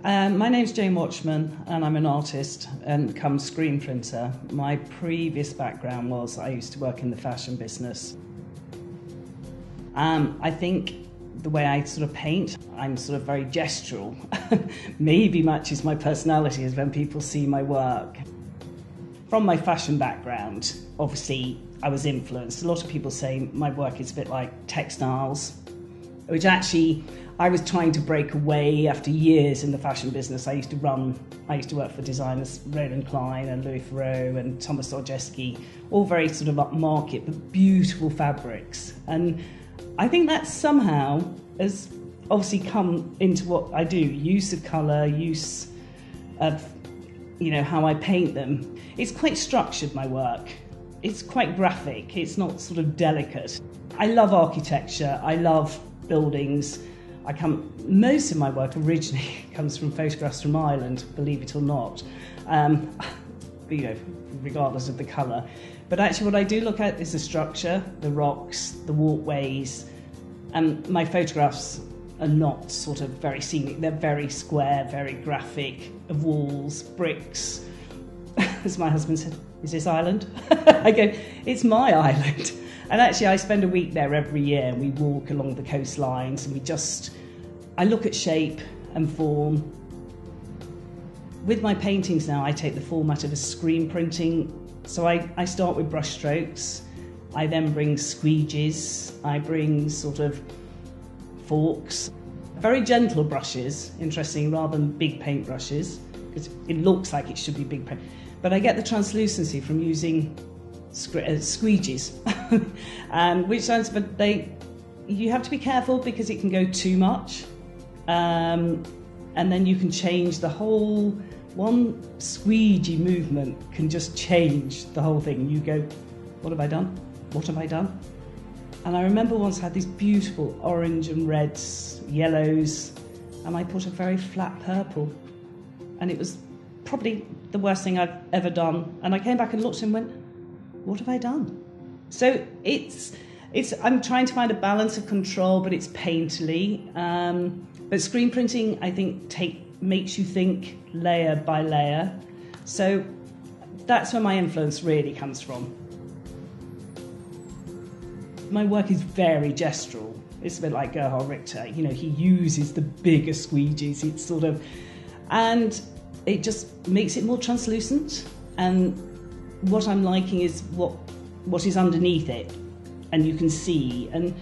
My name's Jane Wachman and I'm an artist and come screen printer. My previous background was I used to work in the fashion business. I think the way I sort of paint, I'm sort of very gestural. Maybe matches my personality is when people see my work. From my fashion background, obviously I was influenced. A lot of people say my work is a bit like textiles, which actually I was trying to break away after years in the fashion business. I used to work for designers Roland Klein and Louis Theroux and Thomas Orjeski, all very sort of upmarket but beautiful fabrics. And I think that somehow has obviously come into what I do. Use of colour, use of, how I paint them. It's quite structured, my work. It's quite graphic, it's not sort of delicate. I love architecture, I love buildings. Most of my work originally comes from photographs from Ireland, believe it or not, regardless of the colour. But actually what I do look at is the structure, the rocks, the walkways, and my photographs are not sort of very scenic, they're very square, very graphic, of walls, bricks. As my husband said, "Is this Ireland?" I go, "It's my island." And actually I spend a week there every year and we walk along the coastlines and I look at shape and form. With my paintings now, I take the format of a screen printing. So I start with brush strokes, I then bring squeegees, I bring sort of forks, very gentle brushes, interesting, rather than big paint brushes, because it looks like it should be big paint. But I get the translucency from using squeegees, you have to be careful because it can go too much, and then you can change the whole. One squeegee movement can just change the whole thing. You go, "What have I done? What have I done?" And I remember once I had these beautiful orange and reds, yellows, and I put a very flat purple, and it was probably the worst thing I've ever done. And I came back and looked and went, "What have I done?" So I'm trying to find a balance of control, but it's painterly. But screen printing, I think, makes you think layer by layer. So that's where my influence really comes from. My work is very gestural. It's a bit like Gerhard Richter. He uses the bigger squeegees. And it just makes it more translucent. And what I'm liking is what is underneath it, and you can see. And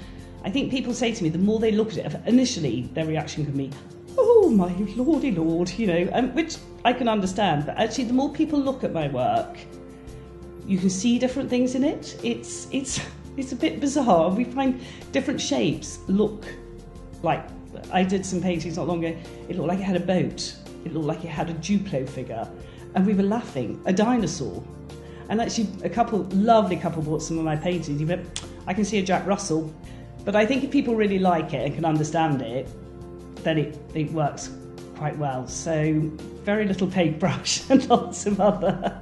I think people say to me, the more they look at it, initially their reaction can be, "Oh my lordy lord," which I can understand. But actually, the more people look at my work, you can see different things in it. It's a bit bizarre. We find different shapes look like. I did some paintings not long ago. It looked like it had a boat. It looked like it had a Duplo figure, and we were laughing. A dinosaur. And actually, lovely couple bought some of my paintings. You went, "I can see a Jack Russell." But I think if people really like it and can understand it, then it works quite well. So very little paintbrush and lots of other